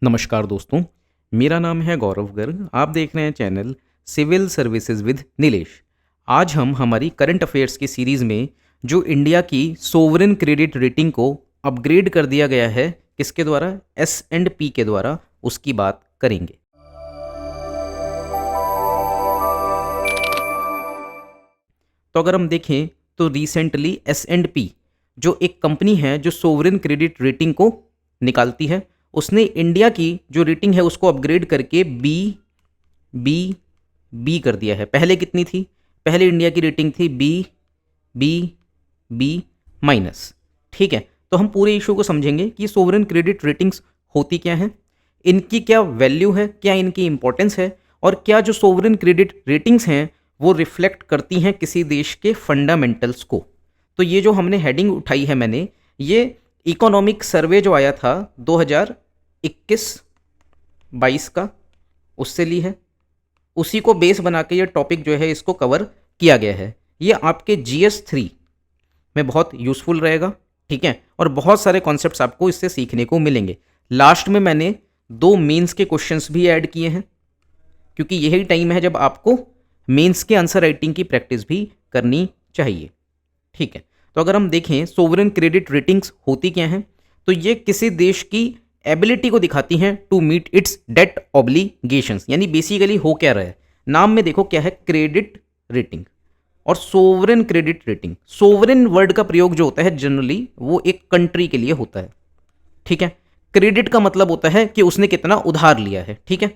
नमस्कार दोस्तों, मेरा नाम है गौरव गर्ग। आप देख रहे हैं channel civil services with Nilesh. आज हम हमारी करंट अफेयर्स की सीरीज़ में जो इंडिया की सोवरेन क्रेडिट रेटिंग को अपग्रेड कर दिया गया है, किसके द्वारा? S&P के द्वारा, उसकी बात करेंगे। तो अगर हम देखें तो रिसेंटली S&P जो एक कंपनी है जो सोवरेन क्रेडिट रेटिंग को निकालती है, उसने इंडिया की जो रेटिंग है उसको अपग्रेड करके बी बी कर दिया है। पहले कितनी थी? पहले इंडिया की रेटिंग थी बी बी माइनस। ठीक है, तो हम पूरे इशू को समझेंगे कि सोवरेन क्रेडिट रेटिंग्स होती क्या हैं, इनकी क्या वैल्यू है, क्या इनकी इंपॉर्टेंस है, और क्या जो सोवरेन क्रेडिट रेटिंग्स हैं वो रिफ्लेक्ट करती हैं किसी देश के फंडामेंटल्स को। तो ये जो हमने हेडिंग उठाई है मैंने, ये इकोनॉमिक सर्वे जो आया था 2021-22 का, उससे ली है। उसी को बेस बना के ये टॉपिक जो है इसको कवर किया गया है। ये आपके GS3 में बहुत यूज़फुल रहेगा। ठीक है, और बहुत सारे कॉन्सेप्ट्स आपको इससे सीखने को मिलेंगे। लास्ट में मैंने 2 मेंस के क्वेश्चंस भी ऐड किए हैं, क्योंकि यही टाइम है जब आपको मेंस के आंसर राइटिंग की प्रैक्टिस भी करनी चाहिए। ठीक है, तो अगर हम देखें सोवरेन क्रेडिट रेटिंग्स होती क्या हैं, तो ये किसी देश की एबिलिटी को दिखाती हैं to meet its debt obligations. यानी बेसिकली हो क्या रहा है, नाम में देखो क्या है, क्रेडिट रेटिंग और sovereign credit rating. Sovereign word का प्रयोग जो होता है जनरली वो एक कंट्री के लिए होता है। ठीक है, क्रेडिट का मतलब होता है कि उसने कितना उधार लिया है। ठीक है,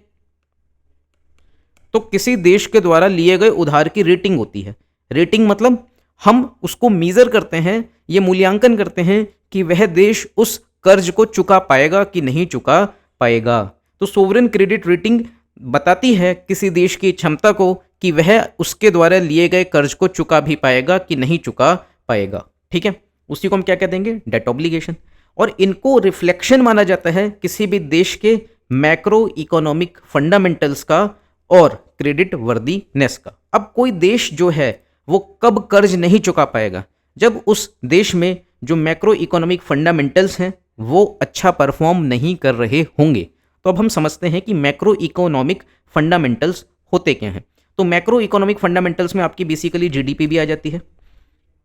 तो किसी देश के द्वारा लिए गए उधार की रेटिंग होती है। रेटिंग मतलब हम उसको मीजर करते हैं, ये मूल्यांकन करते हैं कि वह देश उस कर्ज को चुका पाएगा कि नहीं चुका पाएगा। तो सोवरेन क्रेडिट रेटिंग बताती है किसी देश की क्षमता को कि वह उसके द्वारा लिए गए कर्ज को चुका भी पाएगा कि नहीं चुका पाएगा। ठीक है, उसी को हम क्या कह देंगे, डेट ऑब्लिगेशन। और इनको रिफ्लेक्शन माना जाता है किसी भी देश के मैक्रो इकोनॉमिक फंडामेंटल्स का और क्रेडिट वर्दीनेस का। अब कोई देश जो है वो कब कर्ज नहीं चुका पाएगा? जब उस देश में जो मैक्रो इकोनॉमिक फंडामेंटल्स हैं वो अच्छा परफॉर्म नहीं कर रहे होंगे। तो अब हम समझते हैं कि मैक्रो इकोनॉमिक फंडामेंटल्स होते क्या हैं। तो मैक्रो इकोनॉमिक फंडामेंटल्स में आपकी बेसिकली GDP भी आ जाती है,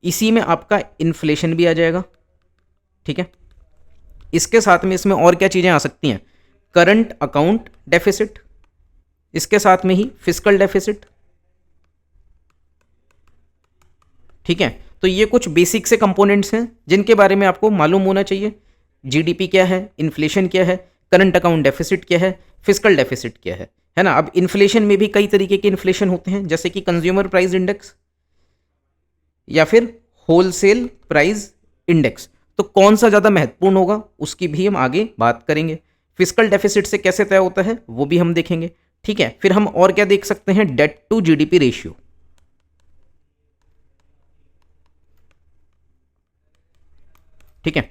इसी में आपका इन्फ्लेशन भी आ जाएगा। ठीक है, इसके साथ में इसमें और क्या चीज़ें आ सकती हैं, करंट अकाउंट डेफिसिट, इसके साथ में ही फिस्कल डेफिसिट। ठीक है, तो ये कुछ बेसिक से कंपोनेंट्स हैं जिनके बारे में आपको मालूम होना चाहिए। GDP क्या है, इन्फ्लेशन क्या है, करंट अकाउंट डेफिसिट क्या है, फिस्कल डेफिसिट क्या है ना। अब इन्फ्लेशन में भी कई तरीके के इन्फ्लेशन होते हैं, जैसे कि कंज्यूमर प्राइस इंडेक्स या फिर होलसेल प्राइस इंडेक्स। तो कौन सा ज़्यादा महत्वपूर्ण होगा उसकी भी हम आगे बात करेंगे। फिस्कल डेफिसिट से कैसे तय होता है वो भी हम देखेंगे। ठीक है, फिर हम और क्या देख सकते हैं, डेट टू GDP रेशियो। ठीक है,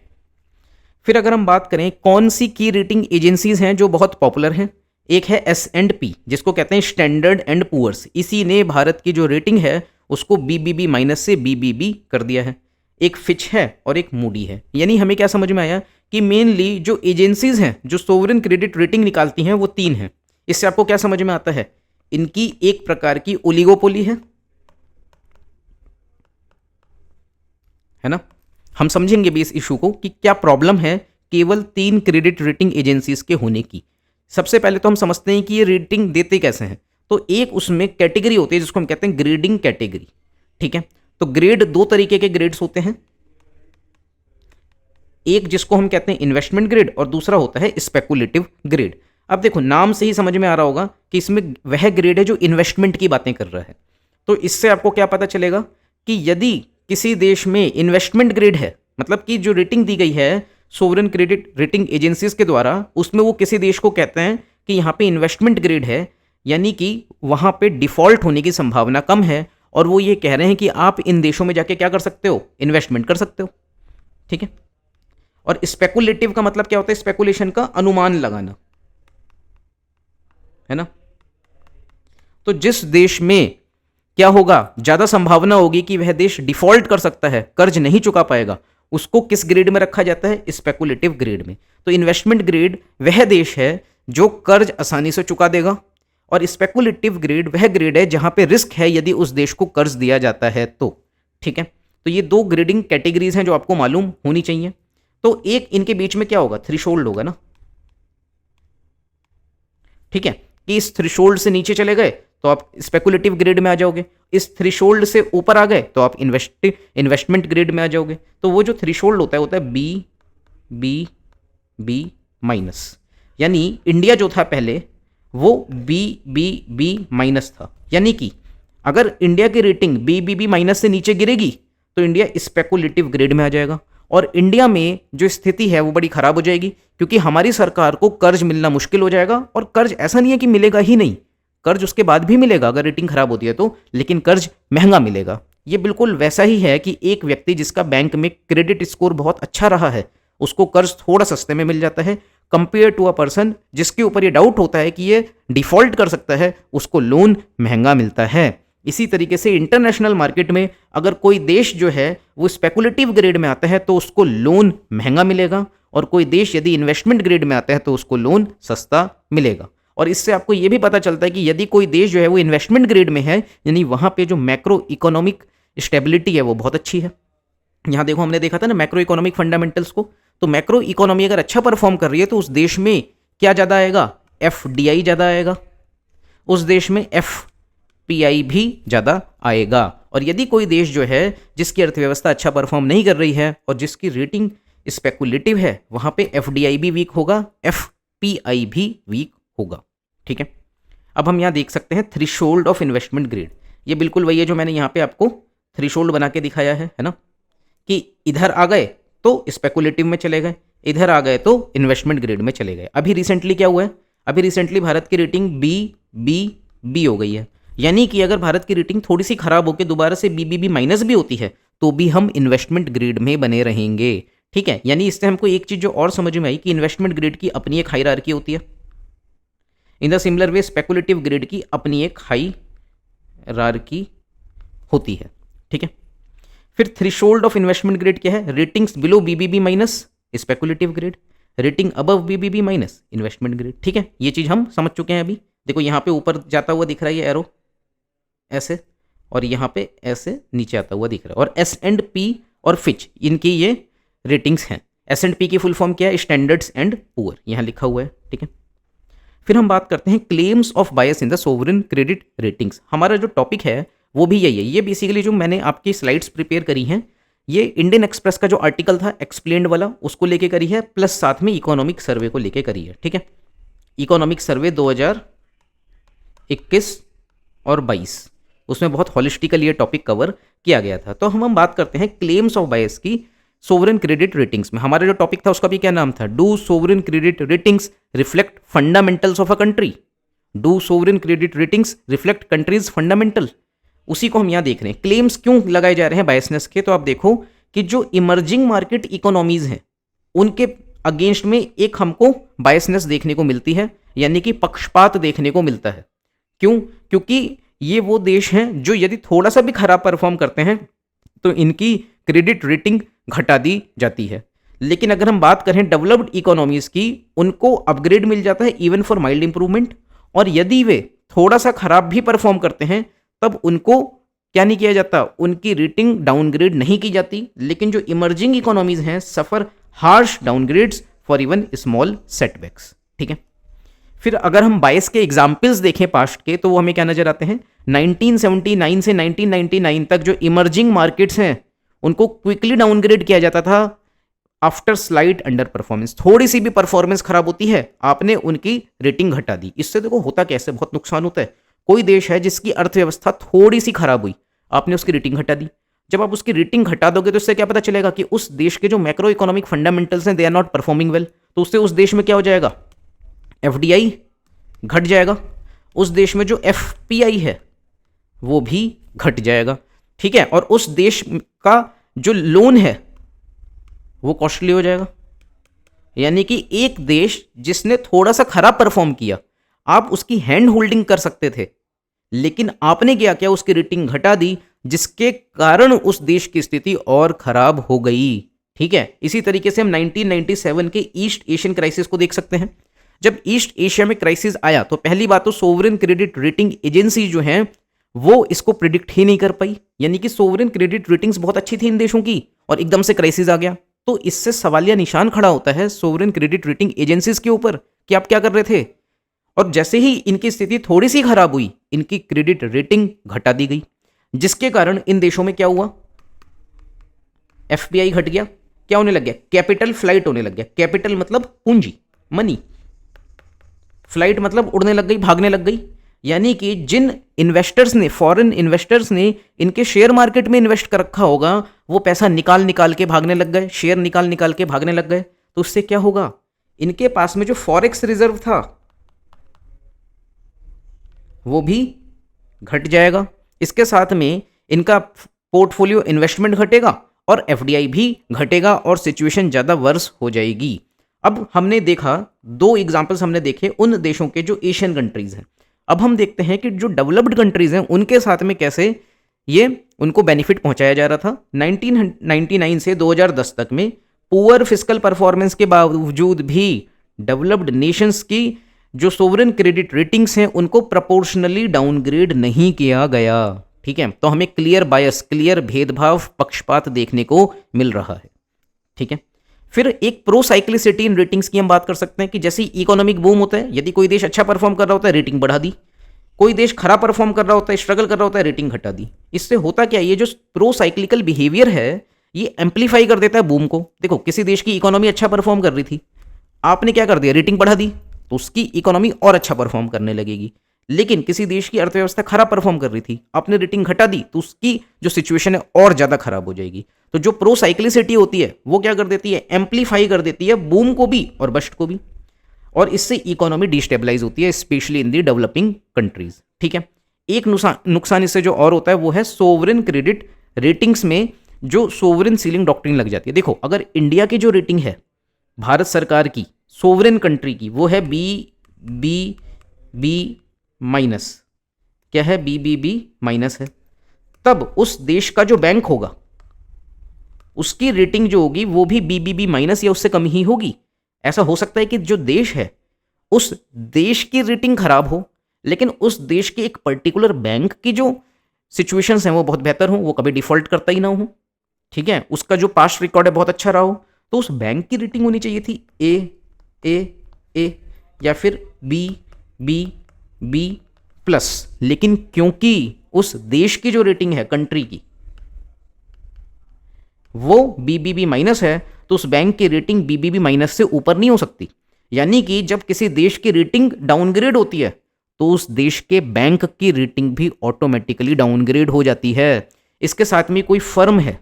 फिर अगर हम बात करें कौन सी की रेटिंग एजेंसीज हैं जो बहुत पॉपुलर हैं, एक है S&P जिसको कहते हैं स्टैंडर्ड एंड पुअर्स। इसी ने भारत की जो रेटिंग है उसको BBB माइनस से BBB कर दिया है। एक फिच है और एक मूडी है। यानी हमें क्या समझ में आया कि मेनली जो एजेंसीज हैं जो सोवरेन क्रेडिट रेटिंग निकालती हैं वो 3 हैं। इससे आपको क्या समझ में आता है, इनकी एक प्रकार की ओलिगोपोली है ना। हम समझेंगे भी इस इशू को कि क्या प्रॉब्लम है केवल 3 क्रेडिट रेटिंग एजेंसीज के होने की। सबसे पहले तो हम समझते हैं कि ये रेटिंग देते कैसे हैं। तो एक उसमें कैटेगरी होती है जिसको हम कहते हैं ग्रेडिंग कैटेगरी। ठीक है, तो ग्रेड 2 तरीके के ग्रेड्स होते हैं, एक जिसको हम कहते हैं इन्वेस्टमेंट ग्रेड और दूसरा होता है स्पेकुलेटिव ग्रेड। अब देखो नाम से ही समझ में आ रहा होगा कि इसमें वह ग्रेड है जो इन्वेस्टमेंट की बातें कर रहा है। तो इससे आपको क्या पता चलेगा कि यदि किसी देश में इन्वेस्टमेंट ग्रेड है, मतलब कि जो रेटिंग दी गई है सोवरेन क्रेडिट रेटिंग एजेंसीज के द्वारा, उसमें वो किसी देश को कहते हैं कि यहाँ पे इन्वेस्टमेंट ग्रेड है, यानी कि वहाँ पे डिफॉल्ट होने की संभावना कम है, और वो ये कह रहे हैं कि आप इन देशों में जाके क्या कर सकते हो, इन्वेस्टमेंट कर सकते हो। ठीक है, और स्पेकुलेटिव का मतलब क्या होता है, स्पेकुलेशन का अनुमान लगाना, है ना। तो जिस देश में क्या होगा, ज्यादा संभावना होगी कि वह देश डिफॉल्ट कर सकता है, कर्ज नहीं चुका पाएगा, उसको किस ग्रेड में रखा जाता है? स्पेकुलेटिव ग्रेड में। तो इन्वेस्टमेंट ग्रेड वह देश है जो कर्ज आसानी से चुका देगा, और स्पेकुलेटिव ग्रेड वह ग्रेड है जहां पे रिस्क है यदि उस देश को कर्ज दिया जाता है तो। ठीक है, तो ये दो ग्रेडिंग कैटेगरीज हैं जो आपको मालूम होनी चाहिए। तो एक इनके बीच में क्या होगा? थ्रेशोल्ड होगा ना। ठीक है, कि इस थ्रेशोल्ड से नीचे चले गए तो आप स्पेकुलेटिव ग्रेड में आ जाओगे, इस थ्रेशोल्ड से ऊपर आ गए तो आप इन्वेस्टमेंट ग्रेड में आ जाओगे। तो वो जो थ्रेशोल्ड होता है बी बी बी माइनस, यानी इंडिया जो था पहले वो बी बी बी माइनस था, यानी कि अगर इंडिया की rating B B B minus से नीचे गिरेगी तो इंडिया स्पेकुलेटिव ग्रेड में आ जाएगा, और इंडिया में जो स्थिति है वो बड़ी खराब हो जाएगी, क्योंकि हमारी सरकार को कर्ज मिलना मुश्किल हो जाएगा। और कर्ज ऐसा नहीं है कि मिलेगा ही नहीं, कर्ज उसके बाद भी मिलेगा अगर रेटिंग खराब होती है तो, लेकिन कर्ज महंगा मिलेगा। ये बिल्कुल वैसा ही है कि एक व्यक्ति जिसका बैंक में क्रेडिट स्कोर बहुत अच्छा रहा है उसको कर्ज थोड़ा सस्ते में मिल जाता है, कंपेयर टू अ पर्सन जिसके ऊपर ये डाउट होता है कि ये डिफॉल्ट कर सकता है, उसको लोन महंगा मिलता है। इसी तरीके से इंटरनेशनल मार्केट में अगर कोई देश जो है वो स्पेकुलेटिव ग्रेड में आता है तो उसको लोन महंगा मिलेगा, और कोई देश यदि इन्वेस्टमेंट ग्रेड में आता है तो उसको लोन सस्ता मिलेगा। और इससे आपको ये भी पता चलता है कि यदि कोई देश जो है वो इन्वेस्टमेंट ग्रेड में है, यानी वहाँ पे जो मैक्रो इकोनॉमिक स्टेबिलिटी है वो बहुत अच्छी है। यहाँ देखो, हमने देखा था ना मैक्रो इकोनॉमिक फंडामेंटल्स को, तो मैक्रो इकोनॉमी अगर अच्छा परफॉर्म कर रही है तो उस देश में क्या ज़्यादा आएगा? FDI ज़्यादा आएगा, उस देश में FPI भी ज़्यादा आएगा। और यदि कोई देश जो है जिसकी अर्थव्यवस्था अच्छा परफॉर्म नहीं कर रही है और जिसकी रेटिंग स्पेकुलेटिव है, वहाँ पे FDI भी वीक होगा, FPI भी वीक होगा। ठीक है, अब हम यहाँ देख सकते हैं थ्रेशोल्ड ऑफ इन्वेस्टमेंट ग्रेड। ये बिल्कुल वही है जो मैंने यहाँ पे आपको थ्रेशोल्ड बना के दिखाया है ना, कि इधर आ गए तो स्पेकुलेटिव में चले गए, इधर आ गए तो इन्वेस्टमेंट ग्रेड में चले गए। अभी रिसेंटली क्या हुआ है? अभी रिसेंटली भारत की रेटिंग बी बी बी हो गई है, यानी कि अगर भारत की रेटिंग थोड़ी सी खराब होकर दोबारा से बी बी बी माइनस भी होती है तो भी हम इन्वेस्टमेंट ग्रेड में बने रहेंगे। ठीक है, यानी इससे हमको एक चीज जो और समझ में आई कि इन्वेस्टमेंट ग्रेड की अपनी एक हायरार्की होती है। In the similar way speculative grade की अपनी एक हायरार्की होती है। ठीक है, फिर थ्रेशोल्ड ऑफ इन्वेस्टमेंट ग्रेड क्या है? Ratings below BBB minus speculative grade, rating above BBB minus investment grade. ठीक है, ये चीज हम समझ चुके हैं। अभी देखो यहाँ पे ऊपर जाता हुआ दिख रहा है ये एरो ऐसे, और यहाँ पे ऐसे नीचे आता हुआ दिख रहा है। और S&P और फिच इनकी ये रेटिंग्स हैं। S&P की फुल फॉर्म क्या है? स्टैंडर्ड्स एंड पुअर, यहाँ लिखा हुआ है। ठीक है, फिर हम बात करते हैं claims of bias in the sovereign credit ratings. हमारा जो टॉपिक है वो भी यही है। ये बेसिकली जो मैंने आपकी स्लाइड्स प्रिपेयर करी हैं, ये इंडियन एक्सप्रेस का जो आर्टिकल था एक्सप्लेन्ड वाला उसको लेके करी है, प्लस साथ में इकोनॉमिक सर्वे को लेके करी है। ठीक है, इकोनॉमिक सर्वे 2021 और 22, उसमें बहुत हॉलिस्टिकल ये टॉपिक कवर किया गया था। तो हम बात करते हैं क्लेम्स ऑफ बायस की सोवरेन क्रेडिट रेटिंग्स में। हमारा जो टॉपिक था उसका भी क्या नाम था? Do sovereign credit ratings reflect fundamentals of a country? Do sovereign credit ratings reflect countries fundamental? उसी को हम यहाँ देख रहे हैं। क्लेम्स क्यों लगाए जा रहे हैं बायसनेस के? तो आप देखो कि जो इमर्जिंग मार्केट इकोनॉमीज हैं उनके अगेंस्ट में एक हमको बायसनेस देखने को मिलती है, यानी कि पक्षपात देखने को मिलता है। क्यों? क्योंकि ये वो देश हैं जो यदि थोड़ा सा भी खराब परफॉर्म करते हैं तो इनकी क्रेडिट रेटिंग घटा दी जाती है। लेकिन अगर हम बात करें डेवलप्ड इकोनॉमीज की, उनको अपग्रेड मिल जाता है इवन फॉर माइल्ड इंप्रूवमेंट, और यदि वे थोड़ा सा खराब भी परफॉर्म करते हैं तब उनको क्या नहीं किया जाता? उनकी रेटिंग डाउनग्रेड नहीं की जाती। लेकिन जो इमर्जिंग इकोनॉमीज हैं suffer harsh downgrades for even small setbacks. ठीक है, फिर अगर हम बायस के एग्जाम्पल्स देखें पास्ट के तो वो हमें क्या नजर आते हैं? 1979 से 1999 तक जो इमर्जिंग मार्केट्स हैं उनको क्विकली डाउनग्रेड किया जाता था आफ्टर स्लाइड अंडर परफॉर्मेंस। थोड़ी सी भी परफॉर्मेंस खराब होती है, आपने उनकी रेटिंग घटा दी। इससे देखो होता कैसे, बहुत नुकसान होता है। कोई देश है जिसकी अर्थव्यवस्था थोड़ी सी खराब हुई, आपने उसकी रेटिंग घटा दी। जब आप उसकी रेटिंग घटा दोगे तो इससे क्या पता चलेगा कि उस देश के जो मैक्रो इकोनॉमिक फंडामेंटल्स हैं they are not performing well. तो उससे उस देश में क्या हो जाएगा? FDI घट जाएगा, उस देश में जो FPI है वो भी घट जाएगा। ठीक है, और उस देश का जो लोन है वो कॉस्टली हो जाएगा। यानी कि एक देश जिसने थोड़ा सा खराब परफॉर्म किया, आप उसकी हैंड होल्डिंग कर सकते थे, लेकिन आपने क्या किया? उसकी रेटिंग घटा दी, जिसके कारण उस देश की स्थिति और खराब हो गई। ठीक है, इसी तरीके से हम 1997 के ईस्ट एशियन क्राइसिस को देख सकते हैं। जब ईस्ट एशिया में क्राइसिस आया तो पहली बात तो सोवरेन क्रेडिट रेटिंग एजेंसी जो है वो इसको प्रिडिक्ट ही नहीं कर पाई, यानी कि सोवरेन क्रेडिट रेटिंग्स बहुत अच्छी थी इन देशों की और एकदम से क्राइसिस आ गया। तो इससे सवालिया निशान खड़ा होता है सोवरेन क्रेडिट रेटिंग एजेंसीज के ऊपर कि आप क्या कर रहे थे। और जैसे ही इनकी स्थिति थोड़ी सी खराब हुई, इनकी क्रेडिट रेटिंग घटा दी गई, जिसके कारण इन देशों में क्या हुआ, एफपीआई घट गया। क्या होने लग गया, कैपिटल फ्लाइट होने लग गया। कैपिटल मतलब पूंजी, मनी, फ्लाइट मतलब उड़ने लग गई, भागने लग गई। यानी कि जिन इन्वेस्टर्स ने, फॉरेन इन्वेस्टर्स ने इनके शेयर मार्केट में इन्वेस्ट कर रखा होगा, वो पैसा निकाल निकाल के भागने लग गए, शेयर निकाल निकाल के भागने लग गए। तो उससे क्या होगा, इनके पास में जो फॉरेक्स रिजर्व था वो भी घट जाएगा। इसके साथ में इनका पोर्टफोलियो इन्वेस्टमेंट घटेगा और एफडीआई भी घटेगा और सिचुएशन ज़्यादा वर्स हो जाएगी। अब हमने देखा, दो एग्जाम्पल्स हमने देखे उन देशों के जो एशियन कंट्रीज़ हैं। अब हम देखते हैं कि जो डेवलप्ड कंट्रीज़ हैं उनके साथ में कैसे ये उनको बेनिफिट पहुंचाया जा रहा था। 1999 से 2010 तक में पुअर फिस्कल परफॉर्मेंस के बावजूद भी डेवलप्ड नेशंस की जो सोवरेन क्रेडिट रेटिंग्स हैं उनको प्रोपोर्शनली डाउनग्रेड नहीं किया गया। ठीक है, तो हमें क्लियर बायस, क्लियर भेदभाव, पक्षपात देखने को मिल रहा है। ठीक है, फिर एक प्रो साइक्लिसिटी इन रेटिंग्स की हम बात कर सकते हैं कि जैसे इकोनॉमिक बूम होता है, यदि कोई देश अच्छा परफॉर्म कर रहा होता है रेटिंग बढ़ा दी, कोई देश खराब परफॉर्म कर रहा होता है, स्ट्रगल कर रहा होता है, रेटिंग घटा दी। इससे होता क्या, ये जो प्रो साइक्लिकल बिहेवियर है ये एम्पलीफाई कर देता है बूम को। देखो, किसी देश की इकोनॉमी अच्छा परफॉर्म कर रही थी, आपने क्या कर दिया, रेटिंग बढ़ा दी, तो उसकी इकोनॉमी और अच्छा परफॉर्म करने लगेगी। लेकिन किसी देश की अर्थव्यवस्था खराब परफॉर्म कर रही थी, आपने रेटिंग घटा दी, तो उसकी जो सिचुएशन है और ज़्यादा खराब हो जाएगी। तो जो प्रो साइक्लिसिटी होती है वो क्या कर देती है, एम्पलीफाई कर देती है बूम को भी और बस्ट को भी, और इससे इकोनॉमी डिस्टेबलाइज होती है, specially in the developing countries. ठीक है, एक नुकसान इससे जो और होता है वो है सोवरेन क्रेडिट रेटिंग्स में जो सोवरेन सीलिंग डॉक्ट्रिन लग जाती है। देखो, अगर इंडिया की जो रेटिंग है भारत सरकार की सोवरेन कंट्री की वो है बी माइनस, क्या है, बी माइनस है, तब उस देश का जो बैंक होगा उसकी रेटिंग जो होगी वो भी बी माइनस या उससे कम ही होगी। ऐसा हो सकता है कि जो देश है उस देश की रेटिंग खराब हो, लेकिन उस देश के एक पर्टिकुलर बैंक की जो सिचुएशंस हैं वो बहुत बेहतर हो, वो कभी डिफॉल्ट करता ही ना हो। ठीक है, उसका जो पास्ट रिकॉर्ड है बहुत अच्छा रहा हो, तो उस बैंक की रेटिंग होनी चाहिए थी ए या फिर बी प्लस। लेकिन क्योंकि उस देश की जो रेटिंग है कंट्री की वो बी माइनस है, तो उस बैंक की रेटिंग बी माइनस से ऊपर नहीं हो सकती। यानी कि जब किसी देश की रेटिंग डाउनग्रेड होती है तो उस देश के बैंक की रेटिंग भी ऑटोमेटिकली डाउनग्रेड हो जाती है। इसके साथ में कोई फर्म है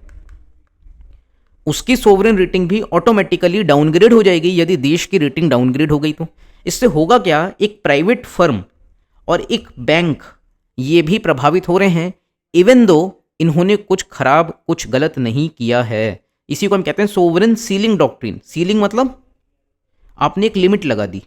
उसकी सोवरेन रेटिंग भी ऑटोमेटिकली डाउनग्रेड हो जाएगी यदि देश की रेटिंग डाउनग्रेड हो गई तो। इससे होगा क्या, एक प्राइवेट फर्म और एक बैंक ये भी प्रभावित हो रहे हैं, इवन दो इन्होंने कुछ खराब, कुछ गलत नहीं किया है। इसी को हम कहते हैं सोवरेन सीलिंग डॉक्ट्रिन। सीलिंग मतलब आपने एक लिमिट लगा दी।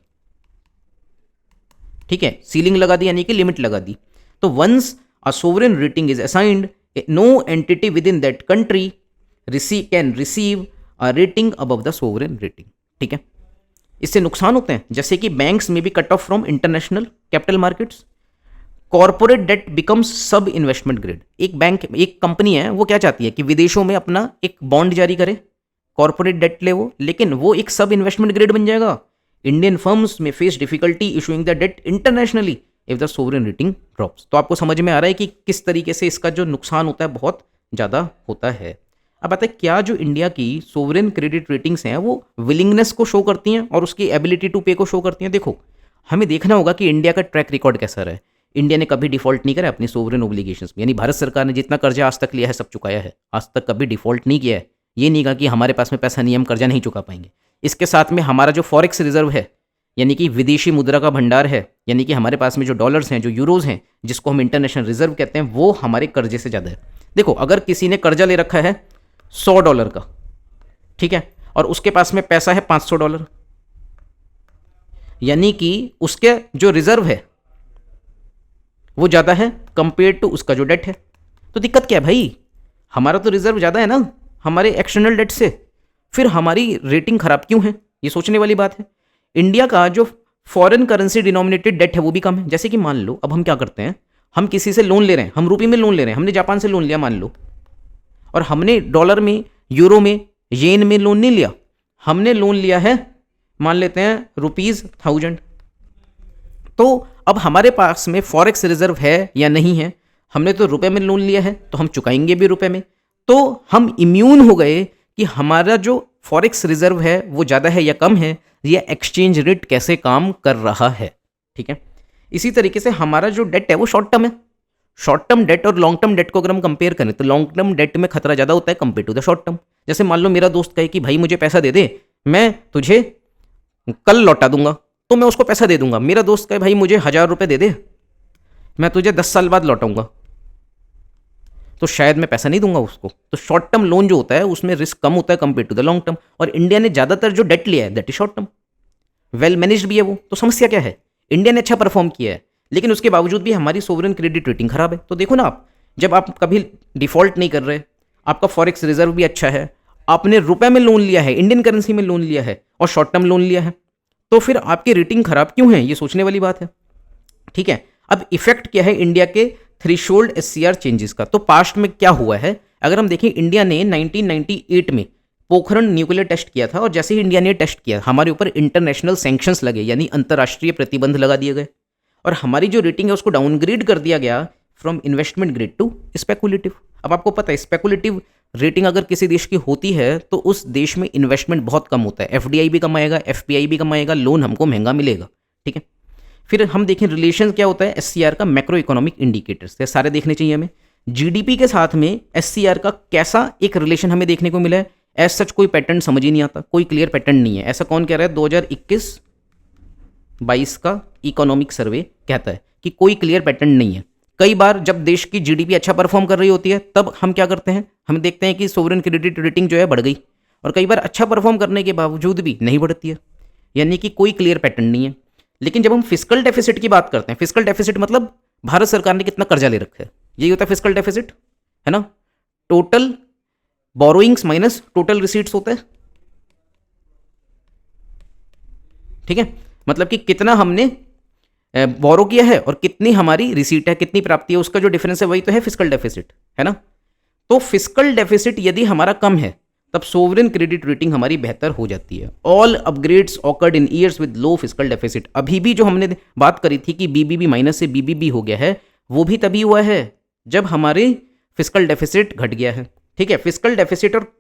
ठीक है, सीलिंग लगा दी यानी कि लिमिट लगा दी। तो once a sovereign rating is assigned, no entity within that country can receive a rating above the sovereign rating. ठीक है, इससे नुकसान होते हैं जैसे कि banks may be cut off from international capital markets, corporate debt becomes sub investment grade. एक bank, एक कंपनी है, वो क्या चाहती है कि विदेशों में अपना एक बॉन्ड जारी करे, कॉर्पोरेट डेट ले वो, लेकिन वो एक सब इन्वेस्टमेंट ग्रेड बन जाएगा। Indian firms may face difficulty issuing the debt internationally if the sovereign rating drops. तो आपको समझ में आ रहा है कि किस तरीके से इसका जो नुकसान होता है बहुत ज़्यादा होता है। अब आता है क्या जो इंडिया की सोवरेन क्रेडिट रेटिंग्स हैं वो विलिंगनेस को शो करती हैं और उसकी एबिलिटी टू पे को शो करती हैं। देखो, हमें देखना होगा कि इंडिया का ट्रैक रिकॉर्ड कैसा रहा है। इंडिया ने कभी डिफॉल्ट नहीं करा अपनी सोवरेन ओब्लिगेशंस में, यानी भारत सरकार ने जितना कर्जा आज तक लिया है सब चुकाया है, आज तक कभी डिफॉल्ट नहीं किया है। ये नहीं कहा कि हमारे पास में पैसा नहीं, हम कर्जा नहीं चुका पाएंगे। इसके साथ में हमारा जो फॉरेक्स रिजर्व है, यानी कि विदेशी मुद्रा का भंडार है, यानी कि हमारे पास में जो डॉलर्स हैं, जो यूरोज हैं, जिसको हम इंटरनेशनल रिजर्व कहते हैं, वो हमारे कर्जे से ज़्यादा है। देखो, अगर किसी ने कर्जा ले रखा है $100 का, ठीक है, और उसके पास में पैसा है $500, यानी कि उसके जो रिजर्व है वो ज़्यादा है कंपेयर टू उसका जो डेट है। तो दिक्कत क्या है भाई, हमारा तो रिजर्व ज़्यादा है ना हमारे एक्सटर्नल डेट से, फिर हमारी रेटिंग खराब क्यों है, ये सोचने वाली बात है। इंडिया का जो फॉरेन करेंसी डिनोमिनेटेड डेट है वो भी कम है। जैसे कि मान लो अब हम क्या करते हैं, हम किसी से लोन ले रहे हैं, हम रुपये में लोन ले रहे हैं, हमने जापान से लोन लिया मान लो, और हमने डॉलर में, यूरो में, येन में लोन नहीं लिया, हमने लोन लिया है मान लेते हैं ₹1000। तो अब हमारे पास में फॉरेक्स रिजर्व है या नहीं है, हमने तो रुपए में लोन लिया है तो हम चुकाएंगे भी रुपए में, तो हम इम्यून हो गए कि हमारा जो फॉरेक्स रिजर्व है वो ज़्यादा है या कम है, या एक्सचेंज रेट कैसे काम कर रहा है। ठीक है, इसी तरीके से हमारा जो डेट है वो शॉर्ट टर्म है। शॉर्ट टर्म डेट और लॉन्ग टर्म डेट को अगर हम कंपेयर करें तो लॉन्ग टर्म डेट में खतरा ज़्यादा होता है compare to the short term. जैसे मान लो मेरा दोस्त कहे कि भाई मुझे पैसा दे दे, मैं तुझे कल लौटा दूंगा, तो मैं उसको पैसा दे दूंगा। मेरा दोस्त कहे भाई मुझे 1000 रुपये दे दे, मैं तुझे 10 साल बाद लौटाऊंगा, तो शायद मैं पैसा नहीं दूंगा उसको। तो शॉर्ट टर्म लोन जो होता है उसमें रिस्क कम होता है compare to the long term, और इंडिया ने ज़्यादातर जो डेट लिया है that is short term, well managed भी है वो। तो समस्या क्या है, इंडिया ने अच्छा परफॉर्म किया है लेकिन उसके बावजूद भी हमारी सोवरेन क्रेडिट रेटिंग खराब है। तो देखो ना, आप जब आप कभी डिफॉल्ट नहीं कर रहे, आपका फॉरेक्स रिजर्व भी अच्छा है, आपने रुपए में लोन लिया है, इंडियन करेंसी में लोन लिया है और शॉर्ट टर्म लोन लिया है, तो फिर आपकी रेटिंग खराब क्यों है, ये सोचने वाली बात है। ठीक है, अब इफेक्ट क्या है इंडिया के थ्रेशोल्ड एससीआर चेंजेस का। तो पास्ट में क्या हुआ है, अगर हम देखें, इंडिया ने 1998 में पोखरण न्यूक्लियर टेस्ट किया था, और जैसे ही इंडिया ने टेस्ट किया हमारे ऊपर इंटरनेशनल सैंक्शंस लगे, यानी अंतर्राष्ट्रीय प्रतिबंध लगा दिए गए, और हमारी जो रेटिंग है उसको डाउनग्रेड कर दिया गया from investment grade two speculative. अब आपको पता है स्पेकुलेटिव रेटिंग अगर किसी देश की होती है तो उस देश में इन्वेस्टमेंट बहुत कम होता है, एफडीआई भी कम आएगा, एफपीआई भी कम आएगा, लोन हमको महंगा मिलेगा। ठीक है, फिर हम देखें रिलेशन क्या होता है एससीआर का, मैक्रो इकोनॉमिक इंडिकेटर्स सारे देखने चाहिए हमें। जीडीपी के साथ में एससीआर का कैसा एक रिलेशन हमें देखने को मिला है, एज सच कोई पैटर्न समझ ही नहीं आता, कोई क्लियर पैटर्न नहीं है। ऐसा कौन कह रहा है, 2021-22 का इकोनॉमिक सर्वे कहता है कि कोई क्लियर पैटर्न नहीं है। कई बार जब देश की जीडीपी अच्छा परफॉर्म कर रही होती है तब हम क्या करते हैं, हम देखते हैं कि सोवरेन क्रेडिट रेटिंग जो है बढ़ गई, और कई बार अच्छा परफॉर्म करने के बावजूद भी नहीं बढ़ती है, यानी कि कोई क्लियर पैटर्न नहीं है। लेकिन जब हम फिस्कल डेफिसिट की बात करते हैं, फिस्कल डेफिसिट मतलब भारत सरकार ने कितना कर्जा ले रखा है, यही होता है फिस्कल डेफिसिट, है ना। Total borrowings minus total receipts होता है। ठीक है, मतलब कि कितना हमने बोरो किया है और कितनी हमारी रिसीट है, कितनी प्राप्ति है, उसका जो डिफरेंस है वही तो है फिस्कल डेफिसिट, है ना। तो फिस्कल डेफिसिट यदि हमारा कम है तब सोवरेन क्रेडिट रेटिंग हमारी बेहतर हो जाती है। All upgrades occurred in years with low fiscal deficit. अभी भी जो हमने बात करी थी कि बीबीबी माइनस से बीबीबी हो गया है, वो भी तभी हुआ है जब हमारे फिस्कल डेफिसिट घट गया है। ठीक है, फिस्कल डेफिसिट और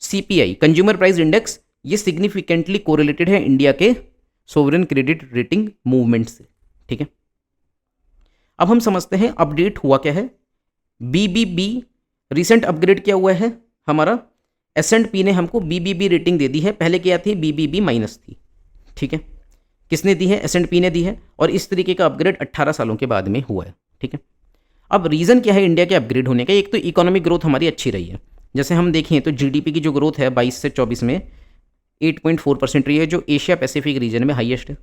सीपीआई कंज्यूमर प्राइस इंडेक्स ये सिग्निफिकेंटली कोरिलेटेड है इंडिया के सोवरेन क्रेडिट रेटिंग मूवमेंट से। ठीक है, अब हम समझते हैं अपडेट हुआ क्या है। बीबीबी रिसेंट अपग्रेड क्या हुआ है हमारा, S&P ने हमको बीबीबी रेटिंग दे दी है, पहले क्या थी बीबीबी माइनस थी। ठीक है, किसने दी है, S&P ने दी है, और इस तरीके का अपग्रेड 18 सालों के बाद में हुआ है। ठीक है, अब रीज़न क्या है इंडिया के अपग्रेड होने का, एक तो इकोनॉमिक ग्रोथ हमारी अच्छी रही है। जैसे हम देखें तो जीडीपी की जो ग्रोथ है 22 से 24 में 8.4% रही है, जो एशिया पैसिफिक रीजन में हाईएस्ट है।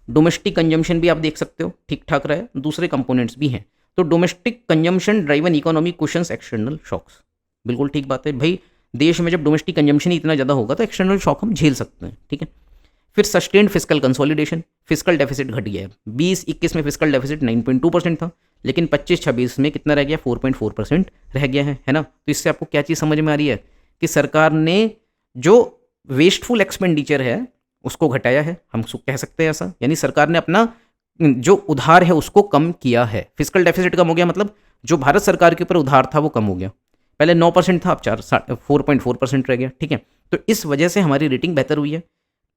डोमेस्टिक कंजम्पशन भी आप देख सकते हो ठीक ठाक रहा है, दूसरे कंपोनेंट्स भी हैं। तो domestic consumption driven economy cushions external shocks, बिल्कुल ठीक बात है भाई। देश में जब डोमेस्टिक कंजम्पशन ही इतना ज़्यादा होगा तो एक्सटर्नल शॉक हम झेल सकते हैं। ठीक है, फिर sustained fiscal consolidation, fiscal deficit घट गया है। 20-21 में फिस्कल डेफिसिट 9.2% था, लेकिन 25-26 में कितना रह गया, 4.4% रह गया है ना। तो इससे आपको क्या चीज़ समझ में आ रही है कि सरकार ने जो वेस्टफुल एक्सपेंडिचर है उसको घटाया है, हम कह सकते हैं ऐसा, यानी सरकार ने अपना जो उधार है उसको कम किया है। फिस्कल डेफिसिट कम हो गया, मतलब जो भारत सरकार के ऊपर उधार था वो कम हो गया, पहले 9% था अब 4.4% रह गया। ठीक है, तो इस वजह से हमारी रेटिंग बेहतर हुई है।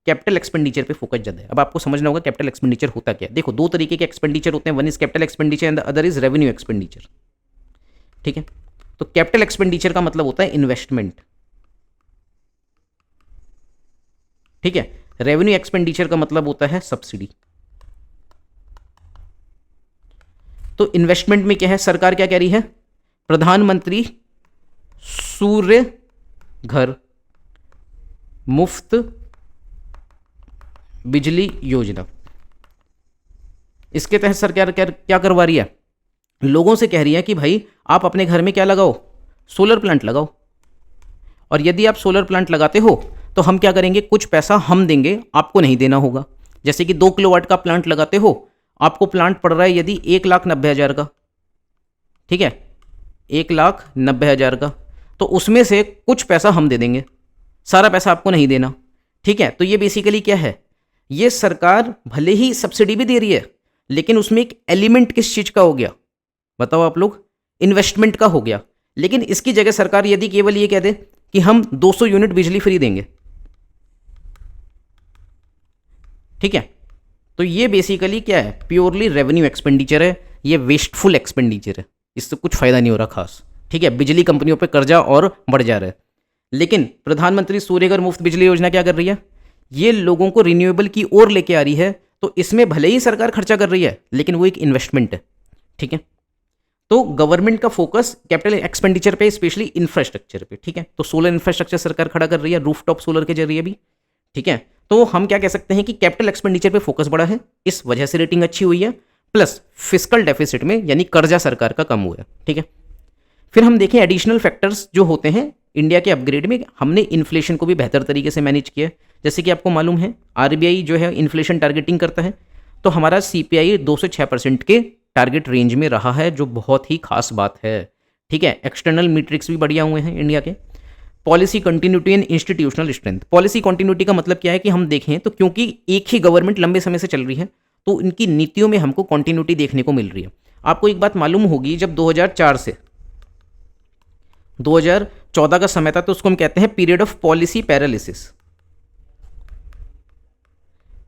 कैपिटल एक्सपेंडिचर पे फोकस ज़्यादा है। अब आपको समझना होगा कैपिटल एक्सपेंडिचर होता क्या है। देखो, दो तरीके के एक्सपेंडिचर होते हैं, one is capital expenditure and the other is revenue expenditure. ठीक है, तो कैपिटल एक्सपेंडिचर का मतलब होता है इन्वेस्टमेंट। ठीक है, रेवेन्यू एक्सपेंडिचर का मतलब होता है सब्सिडी। तो इन्वेस्टमेंट में क्या है, सरकार क्या कह रही है, प्रधानमंत्री सूर्य घर मुफ्त बिजली योजना, इसके तहत सरकार क्या करवा रही है, लोगों से कह रही है कि भाई आप अपने घर में क्या लगाओ, सोलर प्लांट लगाओ। और यदि आप सोलर प्लांट लगाते हो तो हम क्या करेंगे, कुछ पैसा हम देंगे, आपको नहीं देना होगा। जैसे कि 2 किलोवाट का प्लांट लगाते हो, आपको प्लांट पड़ रहा है यदि 1,90,000 का, ठीक है, 1,90,000 का, तो उसमें से कुछ पैसा हम दे देंगे, सारा पैसा आपको नहीं देना, ठीक है। तो ये बेसिकली क्या है, ये सरकार भले ही सब्सिडी भी दे रही है, लेकिन उसमें एक एलिमेंट किस चीज का हो गया, बताओ आप लोग, इन्वेस्टमेंट का हो गया। लेकिन इसकी जगह सरकार यदि केवल ये कह दे कि हम 200 यूनिट बिजली फ्री देंगे, ठीक है, तो ये बेसिकली क्या है, प्योरली रेवेन्यू एक्सपेंडिचर है, ये वेस्टफुल एक्सपेंडिचर है, इससे कुछ फायदा नहीं हो रहा खास, ठीक है। बिजली कंपनियों पे कर्जा और बढ़ जा रहा है। लेकिन प्रधानमंत्री सूर्यघर मुफ्त बिजली योजना क्या कर रही है, ये लोगों को रिन्यूएबल की ओर लेके आ रही है। तो इसमें भले ही सरकार खर्चा कर रही है, लेकिन वो एक इन्वेस्टमेंट है, ठीक है। तो गवर्नमेंट का फोकस कैपिटल एक्सपेंडिचर पे, स्पेशली इंफ्रास्ट्रक्चर पे, ठीक है। तो सोलर इंफ्रास्ट्रक्चर सरकार खड़ा कर रही है, रूफटॉप सोलर के जरिए भी, ठीक है। तो हम क्या कह सकते हैं कि कैपिटल एक्सपेंडिचर पे फोकस बढ़ा है, इस वजह से रेटिंग अच्छी हुई है, प्लस फिस्कल डेफिसिट में यानी कर्जा सरकार का कम हुआ है, ठीक है। फिर हम देखें एडिशनल फैक्टर्स जो होते हैं इंडिया के अपग्रेड में, हमने इन्फ्लेशन को भी बेहतर तरीके से मैनेज किया। जैसे कि आपको मालूम है आरबीआई जो है इन्फ्लेशन टारगेटिंग करता है, तो हमारा सीपीआई 2 से 6% के टारगेट रेंज में रहा है, जो बहुत ही खास बात है, ठीक है। एक्सटर्नल मीट्रिक्स भी बढ़िया हुए हैं इंडिया के। Policy continuity and institutional strength, policy continuity का मतलब क्या है कि हम देखें तो क्योंकि एक ही गवर्नमेंट लंबे समय से चल रही है, तो इनकी नीतियों में हमको कंटिन्यूटी देखने को मिल रही है। आपको एक बात मालूम होगी, जब 2004 से 2014 का समय था, तो उसको हम कहते हैं पीरियड ऑफ पॉलिसी पैरालिसिस,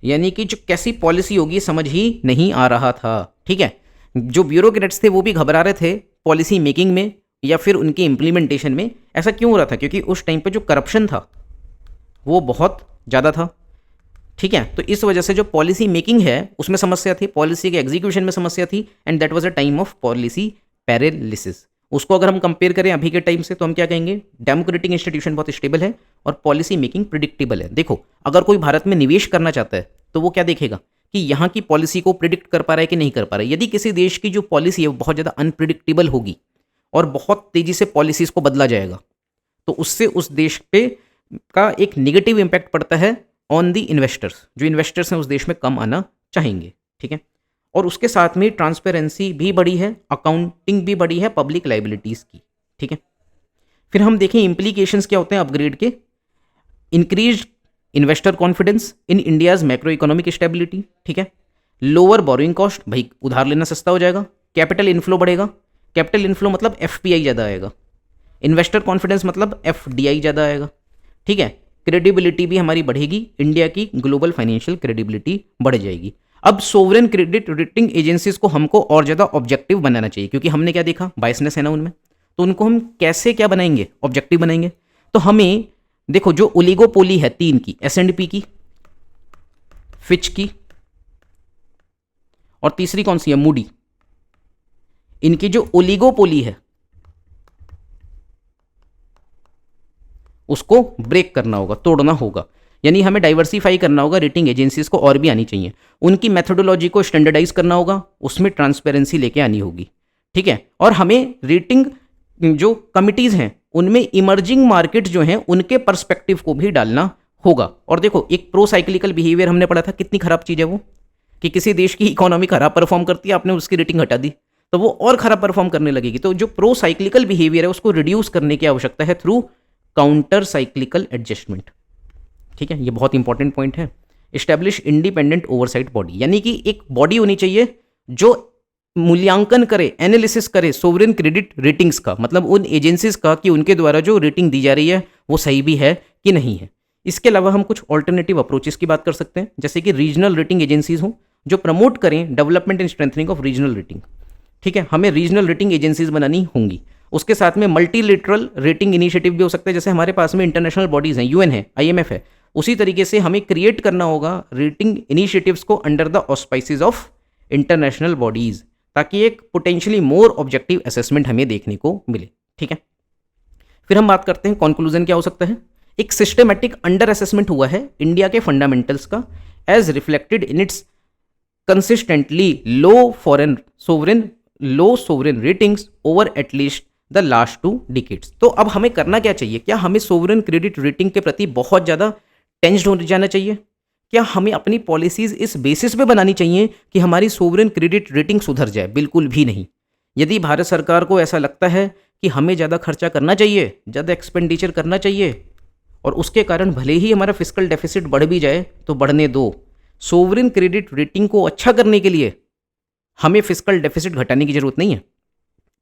यानी कि जो कैसी पॉलिसी होगी समझ ही नहीं आ रहा था, ठीक है। जो ब्यूरोक्रेट्स थे वो भी घबरा रहे थे पॉलिसी मेकिंग में या फिर उनकी इंप्लीमेंटेशन में। ऐसा क्यों हो रहा था, क्योंकि उस टाइम पे जो करप्शन था वो बहुत ज़्यादा था, ठीक है। तो इस वजह से जो पॉलिसी मेकिंग है उसमें समस्या थी, पॉलिसी के एग्जीक्यूशन में समस्या थी, and that was a time of policy paralysis. उसको अगर हम कंपेयर करें अभी के टाइम से, तो हम क्या कहेंगे, डेमोक्रेटिक इंस्टीट्यूशन बहुत स्टेबल है और पॉलिसी मेकिंग प्रिडिक्टेबल है। देखो, अगर कोई भारत में निवेश करना चाहता है तो वो क्या देखेगा कि यहाँ की पॉलिसी को प्रिडिक्ट कर पा रहा है कि नहीं कर पा रहा है। यदि किसी देश की जो पॉलिसी है वो बहुत ज़्यादा अनप्रिडिक्टेबल होगी और बहुत तेज़ी से पॉलिसीज़ को बदला जाएगा, तो उससे उस देश पे का एक नेगेटिव इम्पैक्ट पड़ता है ऑन दी इन्वेस्टर्स। जो इन्वेस्टर्स हैं उस देश में कम आना चाहेंगे, ठीक है। और उसके साथ में ट्रांसपेरेंसी भी बढ़ी है, अकाउंटिंग भी बढ़ी है पब्लिक लाइबिलिटीज़ की, ठीक है। फिर हम देखें इम्प्लीकेशंस क्या होते हैं अपग्रेड के, increase investor confidence in India's macro economic stability, ठीक है। लोअर बोरोइंग कॉस्ट, भाई उधार लेना सस्ता हो जाएगा। कैपिटल इनफ्लो बढ़ेगा, कैपिटल इनफ्लो मतलब एफपीआई ज़्यादा आएगा। इन्वेस्टर कॉन्फिडेंस मतलब एफडीआई ज़्यादा आएगा, ठीक है। क्रेडिबिलिटी भी हमारी बढ़ेगी, इंडिया की ग्लोबल फाइनेंशियल क्रेडिबिलिटी बढ़ जाएगी। अब सोवरेन क्रेडिट रेटिंग एजेंसीज को हमको और ज़्यादा ऑब्जेक्टिव बनाना चाहिए, क्योंकि हमने क्या देखा, बायसनेस है ना उनमें, तो उनको हम कैसे क्या बनाएंगे, ऑब्जेक्टिव बनाएंगे। तो हमें देखो जो ओलिगोपोली है 3 की, एस&पी की, फिच की, और तीसरी कौन सी है, मूडी, इनकी जो ओलिगोपोली है उसको ब्रेक करना होगा, तोड़ना होगा, यानी हमें डाइवर्सिफाई करना होगा। रेटिंग एजेंसीज को और भी आनी चाहिए, उनकी मेथोडोलॉजी को स्टैंडर्डाइज करना होगा, उसमें ट्रांसपेरेंसी लेके आनी होगी, ठीक है। और हमें रेटिंग जो कमिटीज़ हैं उनमें इमर्जिंग मार्केट जो हैं उनके पर्सपेक्टिव को भी डालना होगा। और देखो एक प्रो साइक्लिकल बिहेवियर हमने पढ़ा था, कितनी खराब चीज़ है वो, कि किसी देश की इकोनॉमी खराब परफॉर्म करती है, आपने उसकी रेटिंग हटा दी तो वो और खराब परफॉर्म करने लगेगी। तो जो प्रो साइक्लिकल बिहेवियर है उसको रिड्यूस करने की आवश्यकता है थ्रू काउंटर साइक्लिकल एडजस्टमेंट, ठीक है। ये बहुत इंपॉर्टेंट पॉइंट है। इस्टेब्लिश इंडिपेंडेंट ओवरसाइट बॉडी, यानी कि एक बॉडी होनी चाहिए जो मूल्यांकन करे, एनालिसिस करे सोवरेन क्रेडिट रेटिंग्स का, मतलब उन एजेंसीज का कि उनके द्वारा जो रेटिंग दी जा रही है वो सही भी है कि नहीं है। इसके अलावा हम कुछ ऑल्टरनेटिव अप्रोचेस की बात कर सकते हैं, जैसे कि रीजनल रेटिंग एजेंसीज हों जो प्रमोट करें development and strengthening of regional rating, ठीक है। हमें रीजनल रेटिंग एजेंसीज बनानी होंगी। उसके साथ में मल्टीलेटरल रेटिंग इनिशिएटिव भी हो सकते हैं, जैसे हमारे पास में इंटरनेशनल बॉडीज़ हैं, यूएन है, आईएमएफ है, उसी तरीके से हमें क्रिएट करना होगा रेटिंग इनिशिएटिव्स को under the auspices of international bodies, ताकि एक पोटेंशियली मोर ऑब्जेक्टिव असेसमेंट हमें देखने को मिले, ठीक है। फिर हम बात करते हैं कंक्लूजन क्या हो सकता है। एक सिस्टमेटिक अंडर असेसमेंट हुआ है इंडिया के फंडामेंटल्स का, as reflected in its consistently low sovereign ratings over at least the last 2 decades. तो अब हमें करना क्या चाहिए? क्या हमें सोवरेन क्रेडिट रेटिंग के प्रति बहुत ज़्यादा टेंस्ड हो जाना चाहिए? क्या हमें अपनी पॉलिसीज़ इस बेसिस पे बनानी चाहिए कि हमारी सोवरेन क्रेडिट रेटिंग सुधर जाए? बिल्कुल भी नहीं। यदि भारत सरकार को ऐसा लगता है कि हमें ज़्यादा खर्चा करना चाहिए, ज़्यादा एक्सपेंडिचर करना चाहिए और उसके कारण भले ही हमारा फिस्कल डेफिसिट बढ़ भी जाए तो बढ़ने दो। सोवरेन क्रेडिट रेटिंग को अच्छा करने के लिए हमें फिस्कल डेफिसिट घटाने की ज़रूरत नहीं है।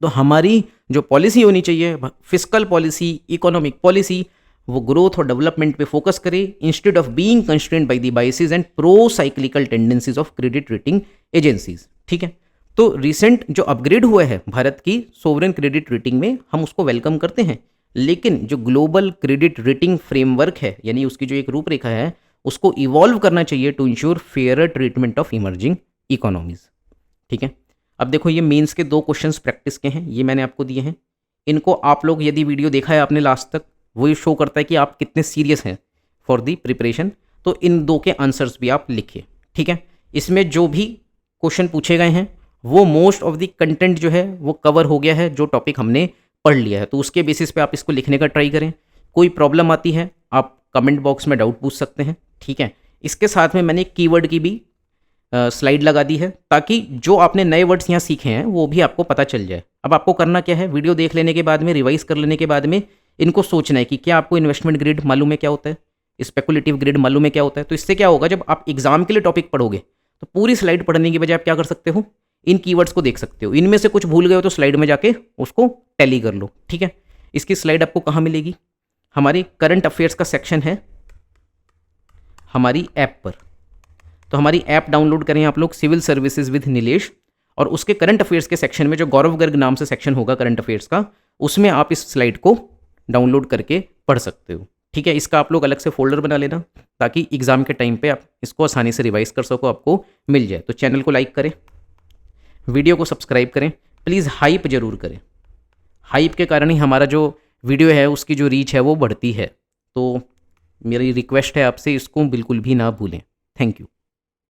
तो हमारी जो पॉलिसी होनी चाहिए, फिस्कल पॉलिसी, इकोनॉमिक पॉलिसी, वो ग्रोथ और डेवलपमेंट पे फोकस करे instead of being constrained by the biases and pro cyclical tendencies of credit rating agencies. ठीक है, तो रिसेंट जो अपग्रेड हुआ है भारत की सोवरेन क्रेडिट रेटिंग में, हम उसको वेलकम करते हैं, लेकिन जो ग्लोबल क्रेडिट रेटिंग फ्रेमवर्क है, यानी उसकी जो एक रूपरेखा है, उसको इवॉल्व करना चाहिए to ensure fair treatment of emerging economies. ठीक है, अब देखो ये मेंस के 2 क्वेश्चंस प्रैक्टिस के हैं, ये मैंने आपको दिए हैं। इनको आप लोग यदि वीडियो देखा है आपने लास्ट तक, वो शो करता है कि आप कितने सीरियस हैं फॉर दी प्रिपरेशन। तो इन 2 के आंसर्स भी आप लिखिए। ठीक है, इसमें जो भी क्वेश्चन पूछे गए हैं वो मोस्ट ऑफ द कंटेंट जो है वो कवर हो गया है, जो टॉपिक हमने पढ़ लिया है। तो उसके बेसिस पे आप इसको लिखने का ट्राई करें। कोई प्रॉब्लम आती है आप कमेंट बॉक्स में डाउट पूछ सकते हैं। ठीक है, इसके साथ में मैंने कीवर्ड की भी स्लाइड लगा दी है, ताकि जो आपने नए वर्ड्स यहाँ सीखे हैं वो भी आपको पता चल जाए। अब आपको करना क्या है, वीडियो देख लेने के बाद में, रिवाइज कर लेने के बाद में, इनको सोचना है कि क्या आपको इन्वेस्टमेंट ग्रेड मालूम है क्या होता है, स्पेकुलेटिव ग्रेड मालूम है क्या होता है। तो इससे क्या होगा, जब आप एग्जाम के लिए टॉपिक पढ़ोगे तो पूरी स्लाइड पढ़ने की बजाय आप क्या कर सकते हो, इन कीवर्ड्स को देख सकते हो। इनमें से कुछ भूल गए हो तो स्लाइड में जाके उसको टैली कर लो। ठीक है, इसकी स्लाइड आपको कहाँ मिलेगी? हमारी करंट अफेयर्स का सेक्शन है हमारी ऐप पर। तो हमारी ऐप डाउनलोड करें आप लोग, सिविल सर्विसेज विद नीलेश, और उसके करंट अफेयर्स के सेक्शन में जो गौरव गर्ग नाम से सेक्शन होगा करंट अफेयर्स का, उसमें आप इस स्लाइड को डाउनलोड करके पढ़ सकते हो। ठीक है, इसका आप लोग अलग से फोल्डर बना लेना ताकि एग्जाम के टाइम पे आप इसको आसानी से रिवाइज कर सको, आपको मिल जाए। तो चैनल को लाइक करें, वीडियो को सब्सक्राइब करें, प्लीज़ हाइप जरूर करें। हाइप के कारण ही हमारा जो वीडियो है उसकी जो रीच है वो बढ़ती है। तो मेरी रिक्वेस्ट है आपसे, इसको बिल्कुल भी ना भूलें। Thank you.